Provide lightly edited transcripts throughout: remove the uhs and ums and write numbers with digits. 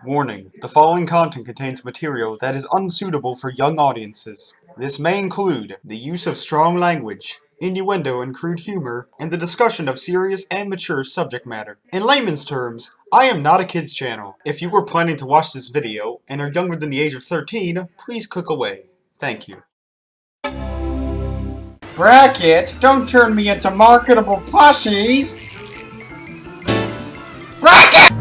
Warning: the following content contains material that is unsuitable for young audiences. This may include the use of strong language, innuendo and crude humor, and the discussion of serious and mature subject matter. In layman's terms, I am not a kids channel. If you are planning to watch this video and are younger than the age of 13, please click away. Thank you. Bracket, don't turn me into marketable plushies! Bracket!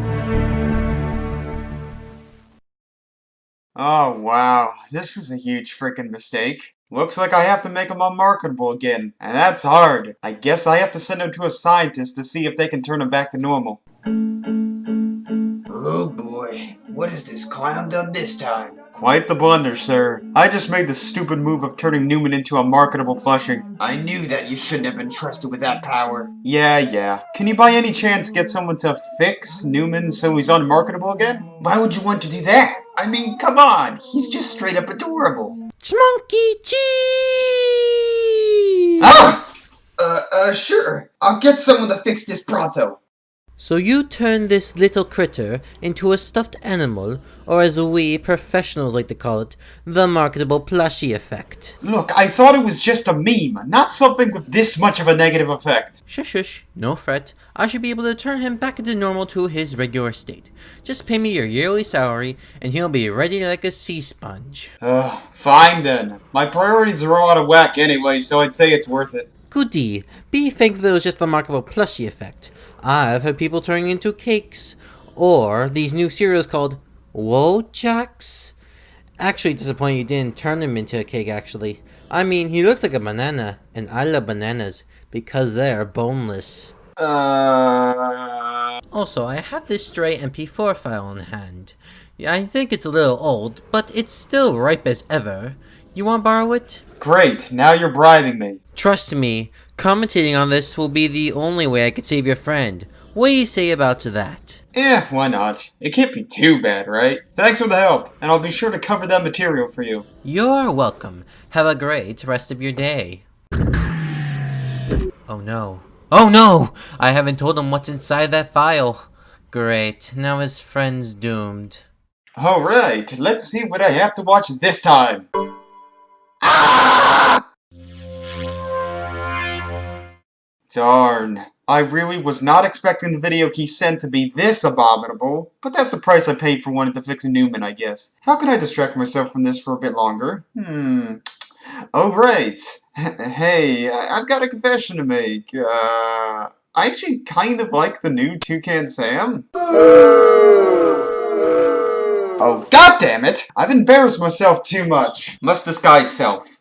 Oh wow, this is a huge freaking mistake. Looks like I have to make them unmarketable again, and that's hard. I guess I have to send them to a scientist to see if they can turn them back to normal. Oh boy, what has this clown done this time? Quite the blunder, sir. I just made the stupid move of turning Newman into a marketable plushie. I knew that you shouldn't have been trusted with that power. Yeah. Can you by any chance get someone to fix Newman so he's unmarketable again? Why would you want to do that? I mean, come on, he's just straight up adorable. Monkey cheese! Ah! Sure. I'll get someone to fix this pronto. So you turn this little critter into a stuffed animal, or as we professionals like to call it, the marketable plushie effect. Look, I thought it was just a meme, not something with this much of a negative effect. Shush, no fret. I should be able to turn him back into normal to his regular state. Just pay me your yearly salary, and he'll be ready like a sea sponge. Fine then. My priorities are all out of whack anyway, so I'd say it's worth it. Goody. Be thankful it was just the marketable plushie effect. I've had people turning into cakes, or these new cereals called Wojaks. Actually disappointed you didn't turn him into a cake, actually. I mean, he looks like a banana, and I love bananas, because they're boneless. Also, I have this stray MP4 file on hand. I think it's a little old, but it's still ripe as ever. You want to borrow it? Great, now you're bribing me. Trust me, commentating on this will be the only way I could save your friend. What do you say about that? Why not? It can't be too bad, right? Thanks for the help, and I'll be sure to cover that material for you. You're welcome. Have a great rest of your day. Oh no. Oh no! I haven't told him what's inside that file. Great, now his friend's doomed. Alright, let's see what I have to watch this time. Darn. I really was not expecting the video he sent to be this abominable, but that's the price I paid for wanting to fix a Newman, I guess. How can I distract myself from this for a bit longer? Oh, right. Hey, I've got a confession to make. I actually kind of like the new Toucan Sam. Oh, goddammit! I've embarrassed myself too much. Must disguise self.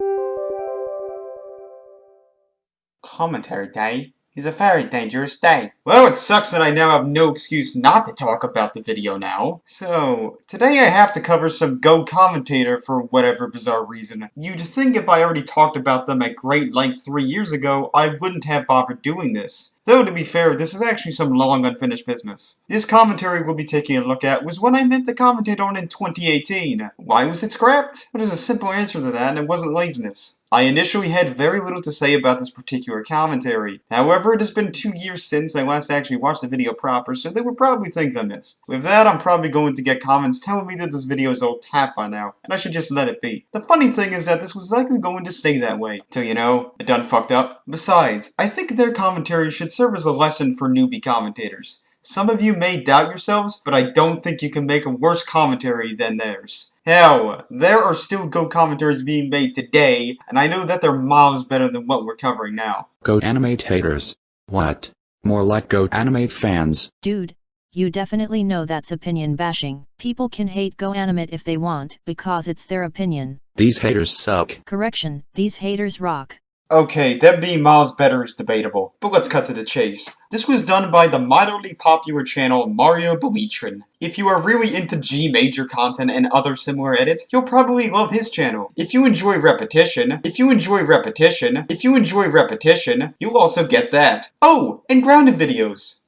Commentary day is a very dangerous day. Well, it sucks that I now have no excuse not to talk about the video now. So, today I have to cover some Go commentator for whatever bizarre reason. You'd think if I already talked about them at great length 3 years ago, I wouldn't have bothered doing this. Though, to be fair, this is actually some long unfinished business. This commentary we'll be taking a look at was one I meant to commentate on in 2018. Why was it scrapped? Well, there's a simple answer to that, and it wasn't laziness. I initially had very little to say about this particular commentary. However, it has been 2 years since I last actually watched the video proper, so there were probably things I missed. With that, I'm probably going to get comments telling me that this video is old tap by now, and I should just let it be. The funny thing is that this was likely going to stay that way, till you know, it done fucked up. Besides, I think their commentary should serve as a lesson for newbie commentators. Some of you may doubt yourselves, but I don't think you can make a worse commentary than theirs. Hell, there are still Go commentaries being made today, and I know that they're miles better than what we're covering now. Goat animate haters. What? More like Goat animate fans. Dude, you definitely know that's opinion bashing. People can hate Go Animate if they want, because it's their opinion. These haters suck. Correction, these haters rock. Okay, them being miles better is debatable, but let's cut to the chase. This was done by the moderately popular channel Mario Boetrin. If you are really into G major content and other similar edits, you'll probably love his channel. If you enjoy repetition, you'll also get that. Oh, and grounded videos.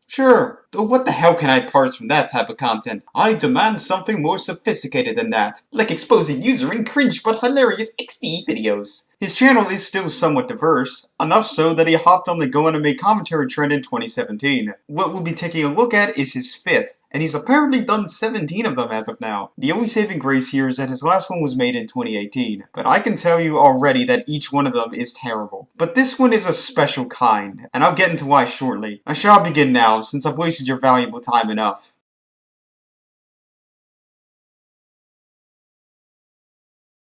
Sure, Though what the hell can I parse from that type of content? I demand something more sophisticated than that, like exposing user in cringe but hilarious XD videos. His channel is still somewhat diverse, enough so that he hopped on the Go Anime commentary trend in 2017. What we'll be taking a look at is his 5th, and he's apparently done 17 of them as of now. The only saving grace here is that his last one was made in 2018, but I can tell you already that each one of them is terrible. But this one is a special kind, and I'll get into why shortly. I shall begin now, since I've wasted your valuable time enough.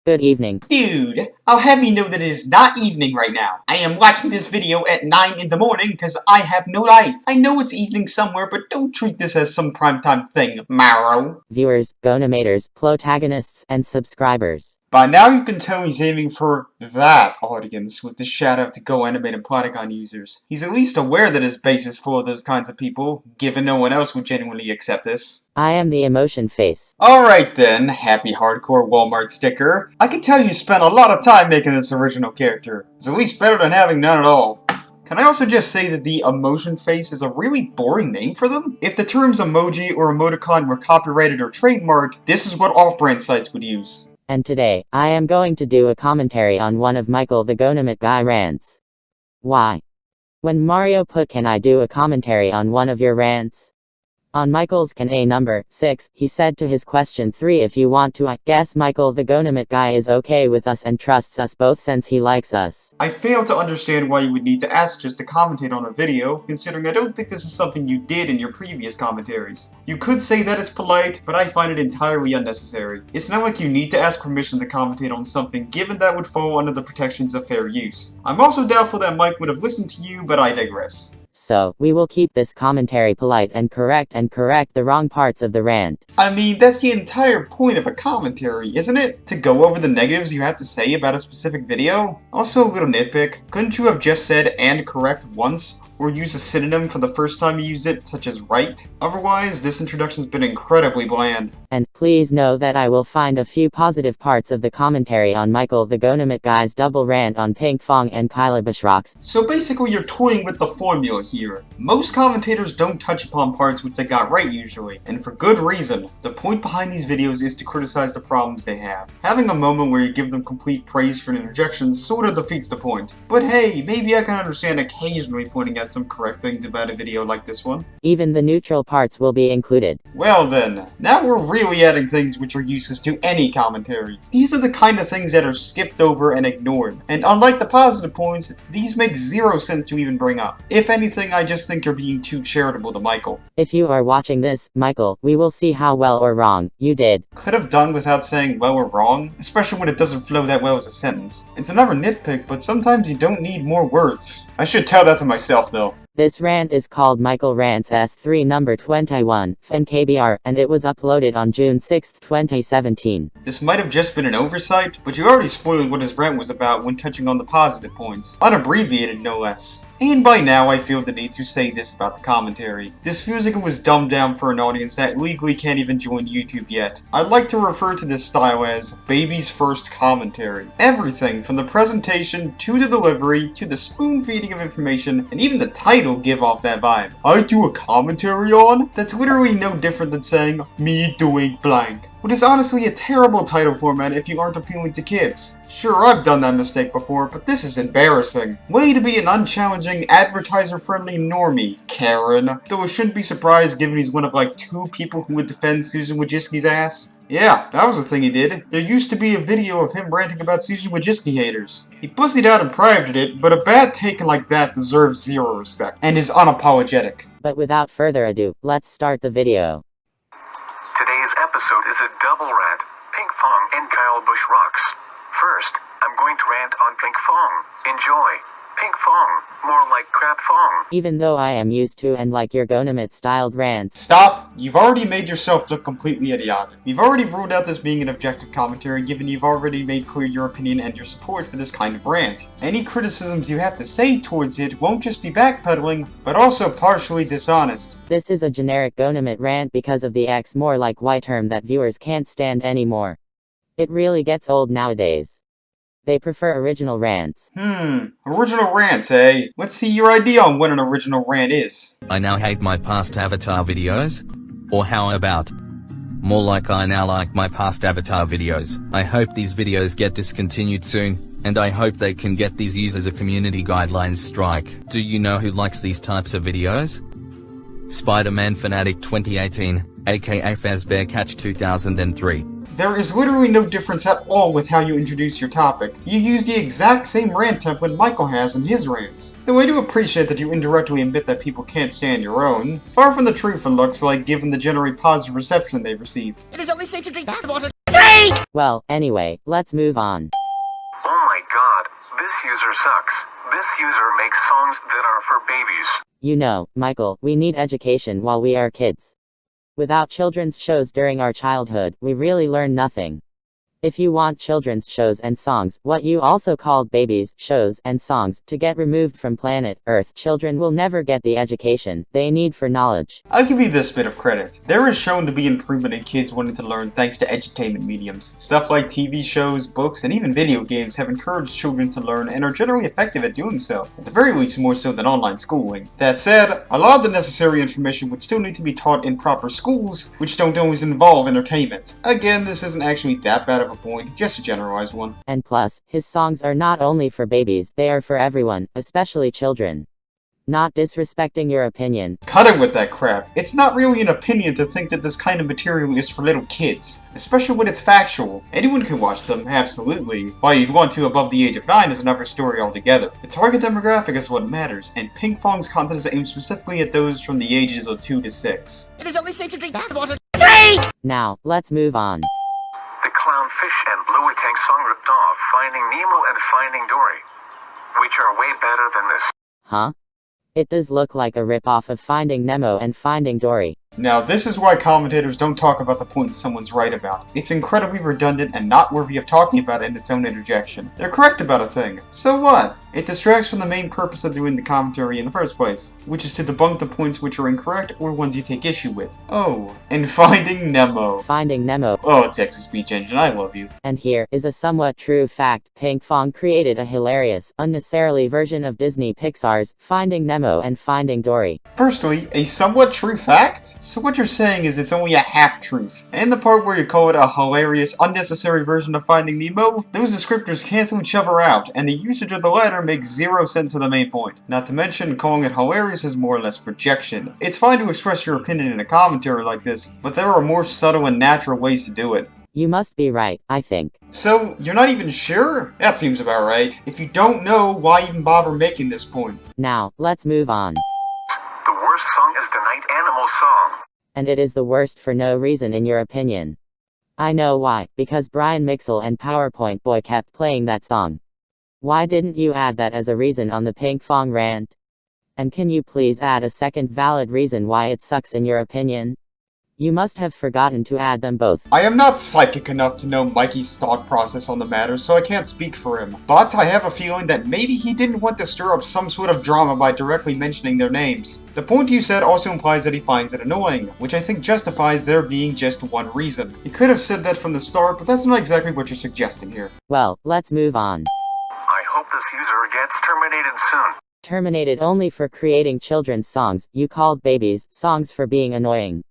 Good evening. Dude, I'll have you know that it is not evening right now. I am watching this video at 9 in the morning because I have no life. I know it's evening somewhere, but don't treat this as some primetime thing, Marrow. Viewers, Go-Animators, protagonists, and subscribers. By now you can tell he's aiming for that audience with the shout out to Go Animate and Polygon users. He's at least aware that his base is full of those kinds of people, given no one else would genuinely accept this. I am the emotion face. Alright then, happy hardcore Walmart sticker. I can tell you spent a lot of time making this original character. It's at least better than having none at all. Can I also just say that the emotion face is a really boring name for them? If the terms emoji or emoticon were copyrighted or trademarked, this is what off-brand sites would use. And today, I am going to do a commentary on one of Michael the Go-Animate guy rants. Why? When Mario put can I do a commentary on one of your rants? On Michael's Can A number 6, he said to his question 3 if you want to I guess Michael the Go-Animate guy is okay with us and trusts us both since he likes us. I fail to understand why you would need to ask just to commentate on a video, considering I don't think this is something you did in your previous commentaries. You could say that it's polite, but I find it entirely unnecessary. It's not like you need to ask permission to commentate on something given that would fall under the protections of fair use. I'm also doubtful that Mike would have listened to you, but I digress. So, we will keep this commentary polite and correct the wrong parts of the rant. I mean, that's the entire point of a commentary, isn't it? To go over the negatives you have to say about a specific video? Also a little nitpick, couldn't you have just said and correct once? Or use a synonym for the first time you used it, such as right? Otherwise, this introduction's been incredibly bland. And please know that I will find a few positive parts of the commentary on Michael the Go-Animate guy's double rant on Pink Fong and Kyla Bushrox. So basically you're toying with the formula here. Most commentators don't touch upon parts which they got right usually, and for good reason. The point behind these videos is to criticize the problems they have. Having a moment where you give them complete praise for an interjection sort of defeats the point. But hey, maybe I can understand occasionally pointing out some correct things about a video like this one. Even the neutral parts will be included. Well then, now we're really adding things which are useless to any commentary. These are the kind of things that are skipped over and ignored, and unlike the positive points, these make zero sense to even bring up. If anything, I just think you're being too charitable to Michael. If you are watching this, Michael, we will see how well or wrong you did. Could have done without saying well or wrong, especially when it doesn't flow that well as a sentence. It's another nitpick, but sometimes you don't need more words. I should tell that to myself though. This rant is called Michael Rants S3 number 21, FNKBR, and it was uploaded on June 6, 2017. This might have just been an oversight, but you already spoiled what his rant was about when touching on the positive points, unabbreviated no less. And by now I feel the need to say this about the commentary. This feels like it was dumbed down for an audience that legally can't even join YouTube yet. I'd like to refer to this style as Baby's first commentary. Everything from the presentation, to the delivery, to the spoon feeding of information, and even the title give off that vibe. I do a commentary on? That's literally no different than saying, me doing blank. Which is honestly a terrible title format if you aren't appealing to kids. Sure, I've done that mistake before, but this is embarrassing. Way to be an unchallenging, advertiser-friendly normie, Karen. Though I shouldn't be surprised given he's one of like 2 people who would defend Susan Wojcicki's ass. Yeah, that was the thing he did. There used to be a video of him ranting about Susan Wojcicki haters. He pussied out and privated it, but a bad take like that deserves zero respect, and is unapologetic. But without further ado, let's start the video. Today's episode is a double rant, Pink Fong and Kyle Bushrox. First, I'm going to rant on Pink Fong. Enjoy. Pink Fong, more like crap Fong. Even though I am used to and like your Go-Animate styled rants. Stop! You've already made yourself look completely idiotic. You've already ruled out this being an objective commentary given you've already made clear your opinion and your support for this kind of rant. Any criticisms you have to say towards it won't just be backpedaling, but also partially dishonest. This is a generic Go-Animate rant because of the X more like Y term that viewers can't stand anymore. It really gets old nowadays. They prefer original rants. Original rants, eh? Let's see your idea on what an original rant is. I now hate my past Avatar videos? Or how about more like I now like my past Avatar videos? I hope these videos get discontinued soon, and I hope they can get these users a community guidelines strike. Do you know who likes these types of videos? Spider-Man Fanatic 2018, aka Fazbear 2003. There is literally no difference at all with how you introduce your topic. You use the exact same rant template Michael has in his rants. Though I do appreciate that you indirectly admit that people can't stand your own. Far from the truth, it looks like, given the generally positive reception they receive. It is only safe to drink water. Well, anyway, let's move on. Oh my god, this user sucks. This user makes songs that are for babies. You know, Michael, we need education while we are kids. Without children's shows during our childhood, we really learn nothing. If you want children's shows and songs, what you also called babies, shows, and songs, to get removed from planet Earth, children will never get the education they need for knowledge. I'll give you this bit of credit. There is shown to be improvement in kids wanting to learn thanks to edutainment mediums. Stuff like TV shows, books, and even video games have encouraged children to learn and are generally effective at doing so. At the very least, more so than online schooling. That said, a lot of the necessary information would still need to be taught in proper schools, which don't always involve entertainment. Again, this isn't actually that bad of a point, just a generalized one. And plus, his songs are not only for babies, they are for everyone, especially children. Not disrespecting your opinion. Cut it with that crap. It's not really an opinion to think that this kind of material is for little kids, especially when it's factual. Anyone can watch them, absolutely. Why you'd want to above the age of 9 is another story altogether. The target demographic is what matters, and Pink Fong's content is aimed specifically at those from the ages of 2 to 6. It is only safe to drink water. Now, let's move on. The Clownfish and Bluey Tank song ripped off Finding Nemo and Finding Dory, which are way better than this. Huh? It does look like a rip-off of Finding Nemo and Finding Dory. Now, this is why commentators don't talk about the points someone's right about. It's incredibly redundant and not worthy of talking about in its own interjection. They're correct about a thing. So what? It distracts from the main purpose of doing the commentary in the first place, which is to debunk the points which are incorrect or ones you take issue with. Oh, and Finding Nemo. Finding Nemo. Oh, Texas Speech Engine, I love you. And here is a somewhat true fact. Pink Fong created a hilarious, unnecessarily version of Disney Pixar's Finding Nemo and Finding Dory. Firstly, a somewhat true fact? So what you're saying is it's only a half-truth. And the part where you call it a hilarious, unnecessary version of Finding Nemo, those descriptors cancel each other out, and the usage of the latter makes zero sense to the main point. Not to mention, calling it hilarious is more or less projection. It's fine to express your opinion in a commentary like this, but there are more subtle and natural ways to do it. You must be right, I think. So, you're not even sure? That seems about right. If you don't know, why even bother making this point? Now, let's move on. The worst song is the Night Animal song. And it is the worst for no reason in your opinion. I know why, because Brian Mixel and PowerPoint Boy kept playing that song. Why didn't you add that as a reason on the Pink Fong rant? And can you please add a second valid reason why it sucks in your opinion? You must have forgotten to add them both. I am not psychic enough to know Mikey's thought process on the matter, so I can't speak for him. But I have a feeling that maybe he didn't want to stir up some sort of drama by directly mentioning their names. The point you said also implies that he finds it annoying, which I think justifies there being just one reason. You could have said that from the start, but that's not exactly what you're suggesting here. Well, let's move on. I hope this user gets terminated soon. Terminated only for creating children's songs, you called babies, songs for being annoying.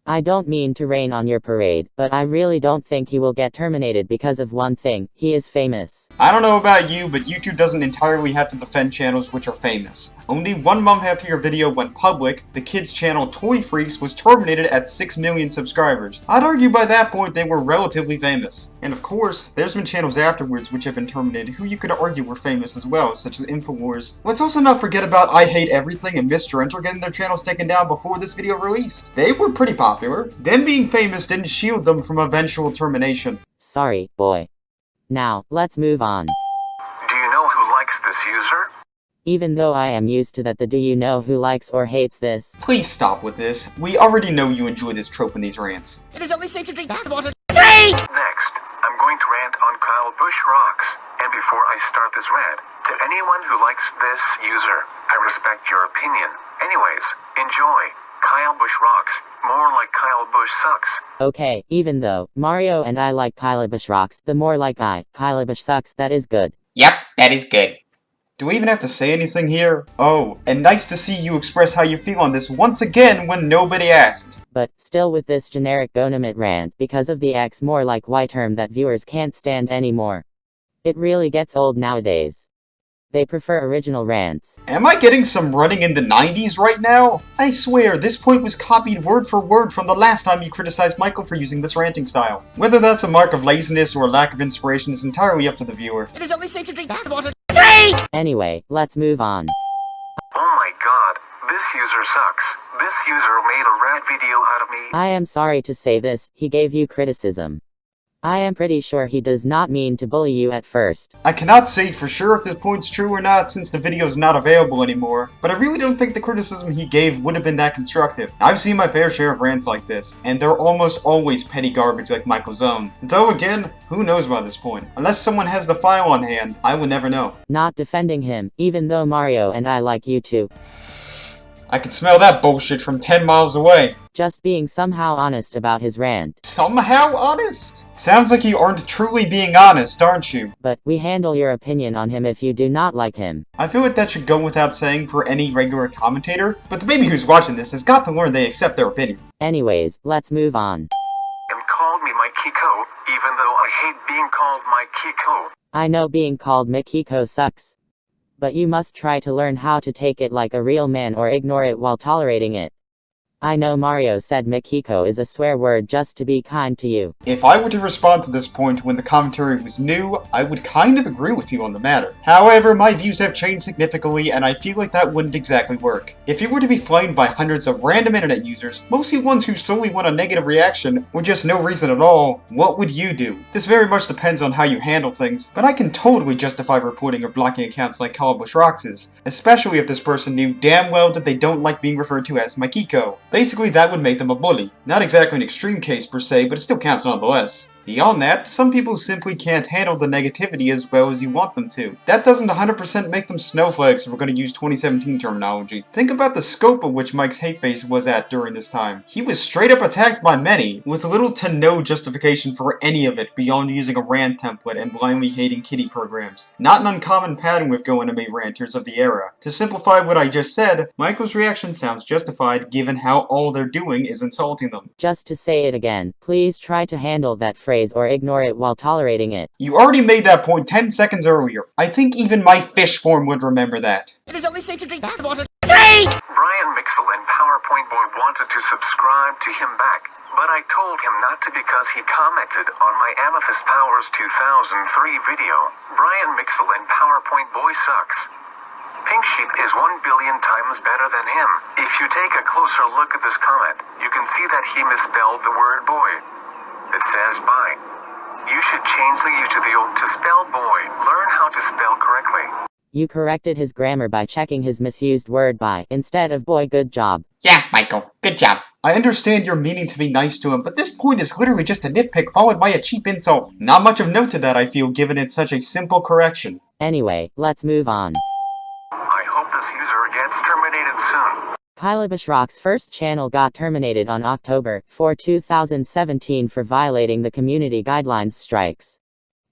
I don't mean to rain on your parade, but I really don't think he will get terminated because of one thing: he is famous. I don't know about you, but YouTube doesn't entirely have to defend channels which are famous. Only 1 month after your video went public, the kids channel Toy Freaks was terminated at 6 million subscribers. I'd argue by that point they were relatively famous. And of course, there's been channels afterwards which have been terminated who you could argue were famous as well, such as InfoWars. Let's also not forget about I Hate Everything and Mr. Enter getting their channels taken down before this video released. They were pretty popular. Them being famous didn't shield them from eventual termination. Sorry, boy. Now, let's move on. Do you know who likes this user? Even though I am used to that, the do you know who likes or hates this? Please stop with this. We already know you enjoy this trope in these rants. It is only safe to drink water. Next, I'm going to rant on Kyle Busch Rocks. And before I start this rant, to anyone who likes this user, I respect your opinion. Anyways, enjoy. Kyle Busch rocks, more like Kyle Busch sucks. Okay, even though Mario and I like Kyle Busch rocks, the more like Kyle Busch sucks, that is good. Yep, that is good. Do we even have to say anything here? Oh, and nice to see you express how you feel on this once again when nobody asked. But, still with this generic Gonamit rant because of the X more like Y term that viewers can't stand anymore. It really gets old nowadays. They prefer original rants. Am I getting some running in the 90s right now? I swear, this point was copied word for word from the last time you criticized Michael for using this ranting style. Whether that's a mark of laziness or a lack of inspiration is entirely up to the viewer. It is only safe to drink bath water. Anyway, let's move on. Oh my god, this user sucks. This user made a rat video out of me. I am sorry to say this, he gave you criticism. I am pretty sure he does not mean to bully you at first. I cannot say for sure if this point's true or not since the video is not available anymore, but I really don't think the criticism he gave would have been that constructive. I've seen my fair share of rants like this, and they're almost always petty garbage like Michael's own. Though again, who knows by this point? Unless someone has the file on hand, I will never know. Not defending him, even though Mario and I like you too. I can smell that bullshit from 10 miles away. Just being somehow honest about his rant. Somehow honest? Sounds like you aren't truly being honest, aren't you? But, we handle your opinion on him if you do not like him. I feel like that should go without saying for any regular commentator, but the baby who's watching this has got to learn they accept their opinion. Anyways, let's move on. And called me my Kiko, even though I hate being called my Kiko. I know being called Mikiko sucks. But you must try to learn how to take it like a real man or ignore it while tolerating it. I know Mario said Mikiko is a swear word just to be kind to you. If I were to respond to this point when the commentary was new, I would kind of agree with you on the matter. However, my views have changed significantly and I feel like that wouldn't exactly work. If you were to be flamed by hundreds of random internet users, mostly ones who solely want a negative reaction, or just no reason at all, what would you do? This very much depends on how you handle things, but I can totally justify reporting or blocking accounts like Kyle Busch Rocks', especially if this person knew damn well that they don't like being referred to as Mikiko. Basically, that would make them a bully. Not exactly an extreme case per se, but it still counts nonetheless. Beyond that, some people simply can't handle the negativity as well as you want them to. That doesn't 100% make them snowflakes if we're going to use 2017 terminology. Think about the scope of which Mike's hate base was at during this time. He was straight up attacked by many, with little to no justification for any of it beyond using a rant template and blindly hating kiddie programs. Not an uncommon pattern with GoAnime ranters of the era. To simplify what I just said, Michael's reaction sounds justified given how all they're doing is insulting them. Just to say it again, please try to handle that phrase or ignore it while tolerating it. You already made that point 10 seconds earlier. I think even my fish form would remember that. It is only safe to drink bath water. Brian Mixel and PowerPoint Boy wanted to subscribe to him back, but I told him not to because he commented on my Amethyst Powers 2003 video. Brian Mixel and PowerPoint Boy sucks. Pink Sheep is 1 billion times better than him. If you take a closer look at this comment, you can see that he misspelled the word boy. It says bye. You should change the U to the O to spell boy. Learn how to spell correctly. You corrected his grammar by checking his misused word by instead of boy. Good job. Yeah, Michael, good job. I understand your meaning to be nice to him, but this point is literally just a nitpick followed by a cheap insult. Not much of note to that, I feel, given it's such a simple correction. Anyway, let's move on. I hope this user gets terminated soon. Kyle Busch Rocks' first channel got terminated on October 4, 2017 for violating the community guidelines strikes.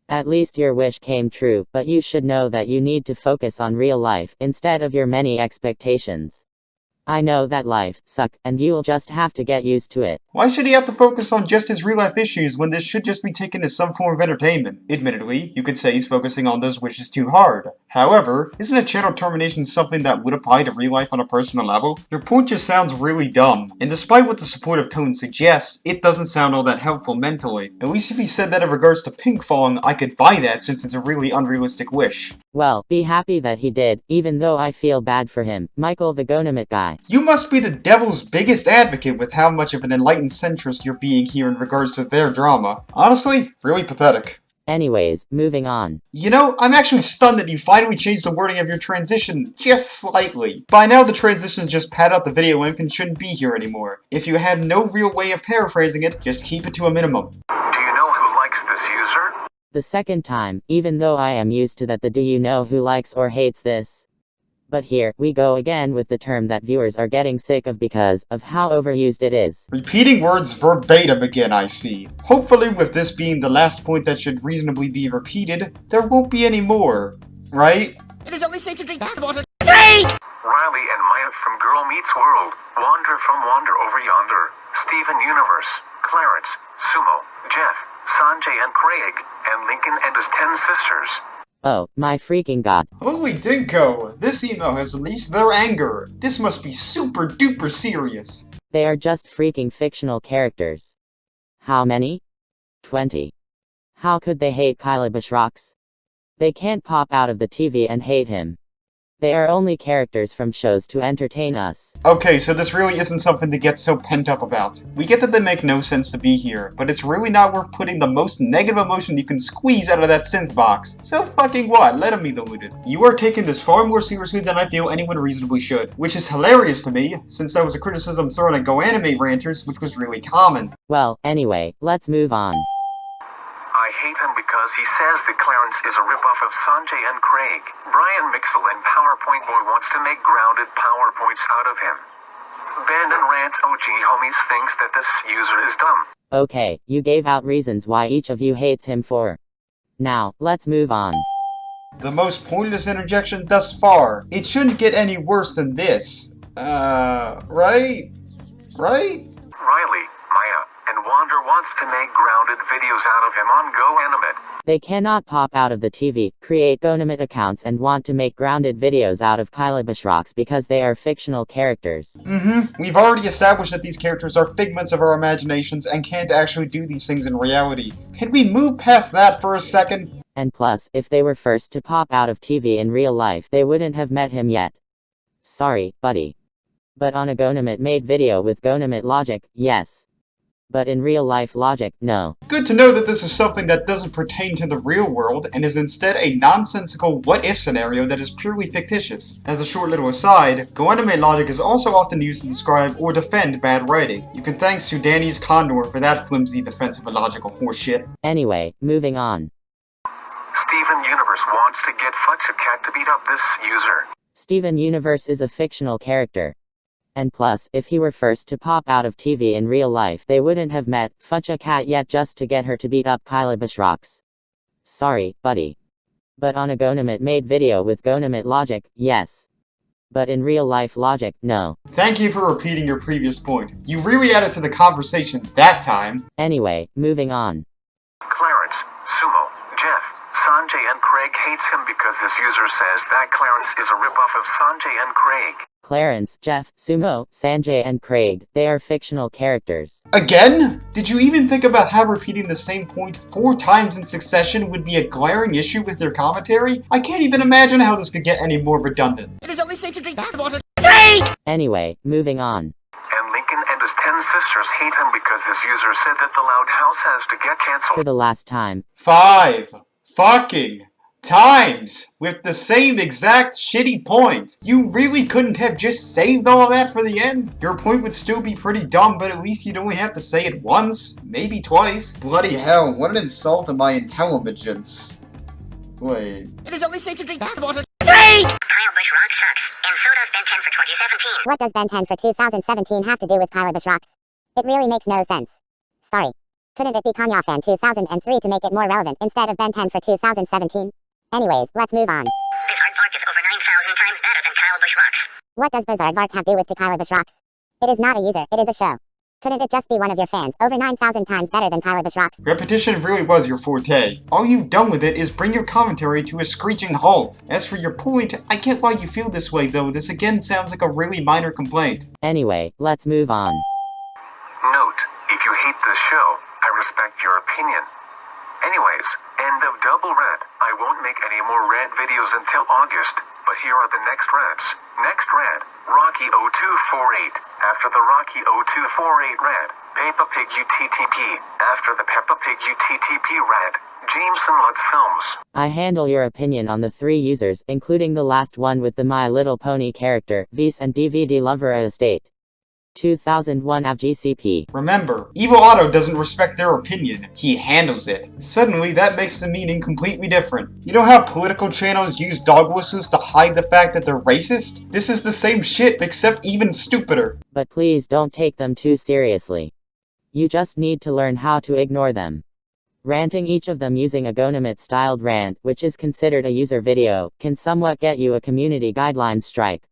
At least your wish came true, but you should know that you need to focus on real life instead of your many expectations. I know that life sucks, and you'll just have to get used to it. Why should he have to focus on just his real-life issues when this should just be taken as some form of entertainment? Admittedly, you could say he's focusing on those wishes too hard. However, isn't a channel termination something that would apply to real life on a personal level? Your point just sounds really dumb, and despite what the supportive tone suggests, it doesn't sound all that helpful mentally. At least if he said that in regards to Pink Fong, I could buy that since it's a really unrealistic wish. Well, be happy that he did, even though I feel bad for him. Michael the Gonamit guy. You must be the devil's biggest advocate with how much of an enlightened centrist you're being here in regards to their drama. Honestly, really pathetic. Anyways, moving on. You know, I'm actually stunned that you finally changed the wording of your transition, just slightly. By now the transitions just pad out the video link and shouldn't be here anymore. If you have no real way of paraphrasing it, just keep it to a minimum. Do you know who likes this user? The second time, even though I am used to that the do you know who likes or hates this. But here we go again with the term that viewers are getting sick of because of how overused it is. Repeating words verbatim again, I see. Hopefully with this being the last point that should reasonably be repeated, there won't be any more, right? It is only safe to drink the water. Drink! Riley and Maya from Girl Meets World, Wander from Wander Over Yonder, Steven Universe, Clarence, Sumo, Jeff, Sanjay and Craig, and Lincoln and his 10 sisters. Oh, my freaking god. Holy dinko! This email has released their anger. This must be super duper serious. They are just freaking fictional characters. How many? 20. How could they hate Kyla Bushrox? They can't pop out of the TV and hate him. They are only characters from shows to entertain us. Okay, so this really isn't something to get so pent up about. We get that they make no sense to be here, but it's really not worth putting the most negative emotion you can squeeze out of that synth box. So fucking what? Let them be deluded. You are taking this far more seriously than I feel anyone reasonably should, which is hilarious to me, since that was a criticism thrown at Go Anime ranters, which was really common. Well, anyway, let's move on. I hate him because he says that Clarence is a ripoff of Sanjay and Craig. Brian Mixel and PowerPoint Boy wants to make grounded PowerPoints out of him. Ben and Rants OG Homies thinks that this user is dumb. Okay, you gave out reasons why each of you hates him for. Now, let's move on. The most pointless interjection thus far. It shouldn't get any worse than this. Right? Right? Riley, Maya, and Wander wants to make grounded videos out of him on Go Animate. They cannot pop out of the TV, create GoAnimate accounts and want to make grounded videos out of Kyla Bushrox because they are fictional characters. We've already established that these characters are figments of our imaginations and can't actually do these things in reality. Can we move past that for a second? And plus, if they were first to pop out of TV in real life, they wouldn't have met him yet. Sorry, buddy. But on a GoAnimate made video with GoAnimate logic, yes. But in real life logic, no. Good to know that this is something that doesn't pertain to the real world and is instead a nonsensical what-if scenario that is purely fictitious. As a short little aside, GoAnimate logic is also often used to describe or defend bad writing. You can thank Sudanese Condor for that flimsy defense of illogical horseshit. Anyway, moving on. Steven Universe wants to get Futcha Cat to beat up this user. Steven Universe is a fictional character. And plus, if he were first to pop out of TV in real life, they wouldn't have met Futcha Cat yet just to get her to beat up Kyla Bushrox. Sorry, buddy. But on a GoAnimate made video with GoAnimate logic, yes. But in real life logic, no. Thank you for repeating your previous point. You really added to the conversation that time. Anyway, moving on. Clarence, Sumo, Jeff, Sanjay and Craig hates him because this user says that Clarence is a ripoff of Sanjay and Craig. Clarence, Jeff, Sumo, Sanjay and Craig, they are fictional characters. Again? Did you even think about how repeating the same point 4 times in succession would be a glaring issue with your commentary? I can't even imagine how this could get any more redundant. It is only safe to drink the water. Drink! Anyway, moving on. And Lincoln and his 10 sisters hate him because this user said that the Loud House has to get For cancelled. the last time. 5 fucking times with the same exact shitty point. You really couldn't have just saved all that for the end? Your point would still be pretty dumb, but at least you'd only have to say it once, maybe twice. Bloody hell, what an insult to my intelligence. Wait. It is only safe to drink the water. Drink! Kyle Bushrox sucks, and so does Ben 10 for 2017. What does Ben 10 for 2017 have to do with Kyla Bushrox? It really makes no sense. Sorry. Couldn't it be Kanye Fan 2003 to make it more relevant instead of Ben 10 for 2017? Anyways, let's move on. Bizarre is over 9,000 times better than Kyle Bushrox. What does Bizarre have to do with Kyla Bushrox? It is not a user, it is a show. Couldn't it just be one of your fans, over 9,000 times better than Kyla Bushrox? Repetition really was your forte. All you've done with it is bring your commentary to a screeching halt. As for your point, I get why you feel this way though. This again sounds like a really minor complaint. Anyway, let's move on. Note, if you hate this show, I respect your opinion. Anyways, end of Double Red. I won't make any more rant videos until August, but here are the next rants. Next rant, Rocky 0248. After the Rocky 0248 rant, Peppa Pig UTTP. After the Peppa Pig UTTP rant, Jameson Lutz Films. I handle your opinion on the 3 users, including the last one with the My Little Pony character, Vs and DVD Lover Estate. 2001 FGCP. Remember, Evil Otto doesn't respect their opinion, he handles it. Suddenly, that makes the meaning completely different. You know how political channels use dog whistles to hide the fact that they're racist? This is the same shit, except even stupider. But please don't take them too seriously. You just need to learn how to ignore them. Ranting each of them using a Gonamit-styled rant, which is considered a user video, can somewhat get you a community guidelines strike.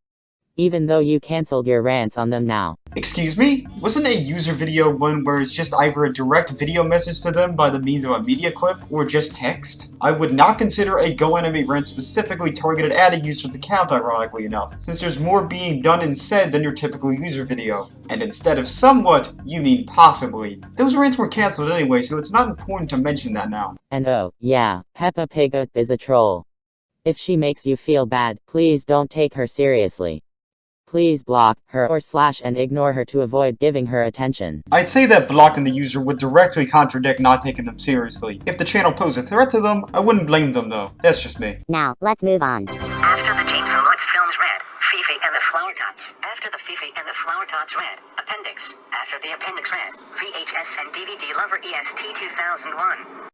Even though you cancelled your rants on them now. Excuse me? Wasn't a user video one where it's just either a direct video message to them by the means of a media clip, or just text? I would not consider a GoAnimate rant specifically targeted at a user's account, ironically enough, since there's more being done and said than your typical user video. And instead of somewhat, you mean possibly. Those rants were cancelled anyway, so it's not important to mention that now. And oh, yeah, Peppa Pig is a troll. If she makes you feel bad, please don't take her seriously. Please block her or / and ignore her to avoid giving her attention. I'd say that blocking the user would directly contradict not taking them seriously. If the channel posed a threat to them, I wouldn't blame them though. That's just me. Now, let's move on. After the James and Lutz films read, Fifi and the Flower Tots. After the Fifi and the Flower Tots read, Appendix. After the Appendix read, VHS and DVD Lover EST 2001.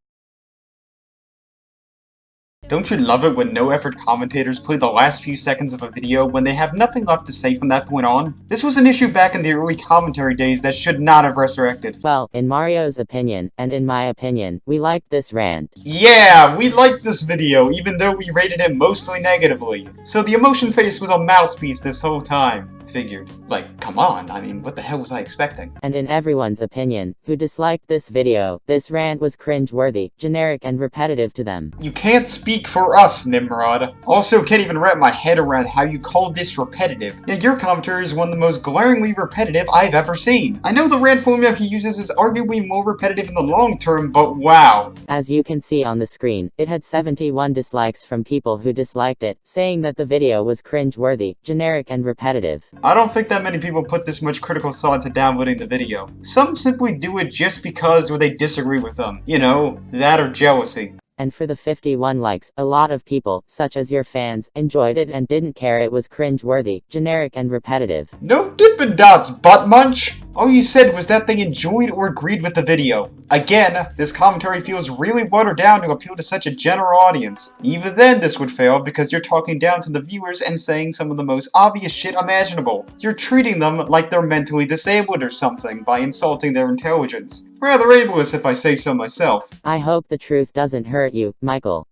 Don't you love it when no-effort commentators play the last few seconds of a video when they have nothing left to say from that point on? This was an issue back in the early commentary days that should not have resurrected. Well, in Mario's opinion, and in my opinion, we liked this rant. Yeah, we liked this video, even though we rated it mostly negatively. So the emotion face was a mouthpiece this whole time. Figured. Like, come on, I mean, what the hell was I expecting? And in everyone's opinion, who disliked this video, this rant was cringe-worthy, generic and repetitive to them. You can't speak for us, Nimrod. Also, can't even wrap my head around how you call this repetitive. Yet your commentary is one of the most glaringly repetitive I've ever seen. I know the rant formula he uses is arguably more repetitive in the long term, but wow. As you can see on the screen, it had 71 dislikes from people who disliked it, saying that the video was cringe-worthy, generic and repetitive. I don't think that many people put this much critical thought into downloading the video. Some simply do it just because or they disagree with them. You know, that or jealousy. And for the 51 likes, a lot of people, such as your fans, enjoyed it and didn't care it was cringe-worthy, generic and repetitive. No Dippin' Dots, butt munch! All you said was that they enjoyed or agreed with the video. Again, this commentary feels really watered down to appeal to such a general audience. Even then this would fail because you're talking down to the viewers and saying some of the most obvious shit imaginable. You're treating them like they're mentally disabled or something by insulting their intelligence. Rather ableist if I say so myself. I hope the truth doesn't hurt you, Michael.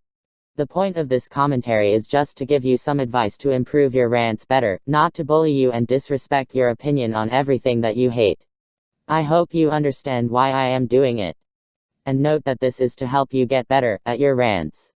The point of this commentary is just to give you some advice to improve your rants better, not to bully you and disrespect your opinion on everything that you hate. I hope you understand why I am doing it. And note that this is to help you get better at your rants.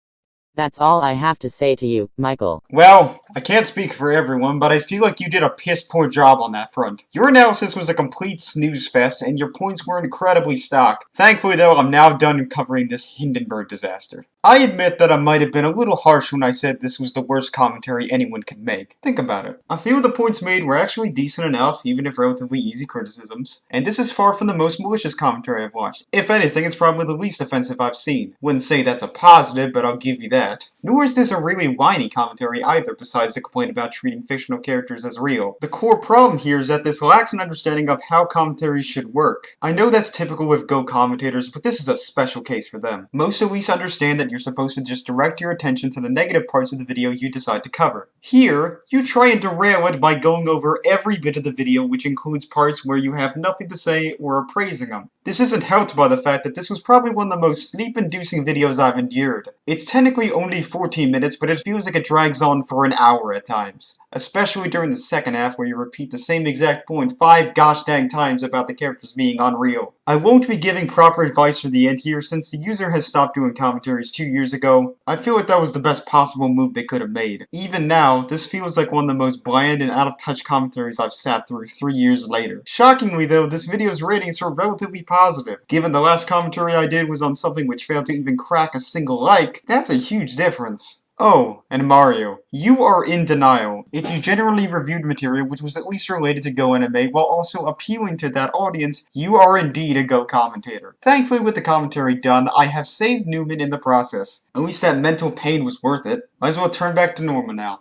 That's all I have to say to you, Michael. Well, I can't speak for everyone, but I feel like you did a piss-poor job on that front. Your analysis was a complete snooze fest, and your points were incredibly stock. Thankfully, though, I'm now done covering this Hindenburg disaster. I admit that I might have been a little harsh when I said this was the worst commentary anyone could make. Think about it. I feel the points made were actually decent enough, even if relatively easy criticisms. And this is far from the most malicious commentary I've watched. If anything, it's probably the least offensive I've seen. Wouldn't say that's a positive, but I'll give you that. Nor is this a really whiny commentary either, besides the complaint about treating fictional characters as real. The core problem here is that this lacks an understanding of how commentaries should work. I know that's typical with Go commentators, but this is a special case for them. Most at least understand that you're supposed to just direct your attention to the negative parts of the video you decide to cover. Here, you try and derail it by going over every bit of the video, which includes parts where you have nothing to say or are praising them. This isn't helped by the fact that this was probably one of the most sleep-inducing videos I've endured. It's technically only 14 minutes, but it feels like it drags on for an hour at times. Especially during the second half where you repeat the same exact point 5 gosh dang times about the characters being unreal. I won't be giving proper advice for the end here since the user has stopped doing commentaries 2 years ago. I feel like that was the best possible move they could have made. Even now, this feels like one of the most bland and out-of-touch commentaries I've sat through 3 years later. Shockingly though, this video's ratings are relatively positive. Given the last commentary I did was on something which failed to even crack a single like, that's a huge difference. Oh, and Mario, you are in denial. If you generally reviewed material which was at least related to Go Anime while also appealing to that audience, you are indeed a Go commentator. Thankfully with the commentary done, I have saved Newman in the process. At least that mental pain was worth it. Might as well turn back to normal now.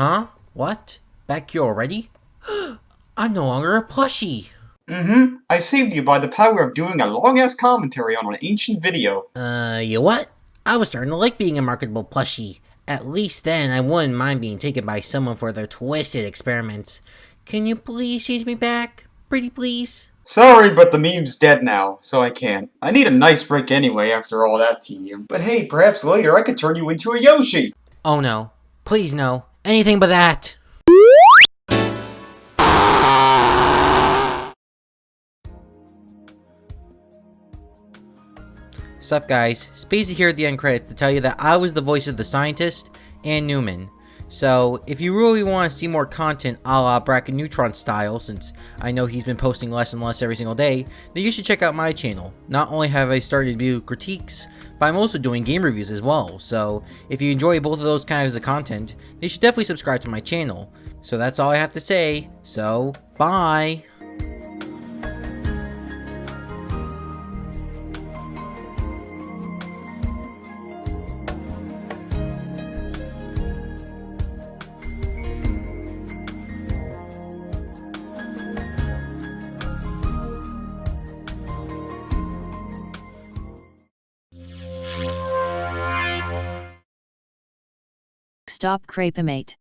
Huh? What? Back here already? I'm no longer a plushie! I saved you by the power of doing a long-ass commentary on an ancient video. You what? I was starting to like being a marketable plushie. At least then I wouldn't mind being taken by someone for their twisted experiments. Can you please change me back? Pretty please? Sorry, but the meme's dead now, so I can't. I need a nice break anyway after all that tedium. But hey, perhaps later I could turn you into a Yoshi! Oh no. Please no. Anything but that! Sup guys, Spacey here at the end credits to tell you that I was the voice of the scientist and Newman. So, if you really want to see more content a la Bracket Neutron style, since I know he's been posting less and less every single day, then you should check out my channel. Not only have I started to do critiques, but I'm also doing game reviews as well. So, if you enjoy both of those kinds of content, then you should definitely subscribe to my channel. So that's all I have to say. So, bye! Stop crapemate.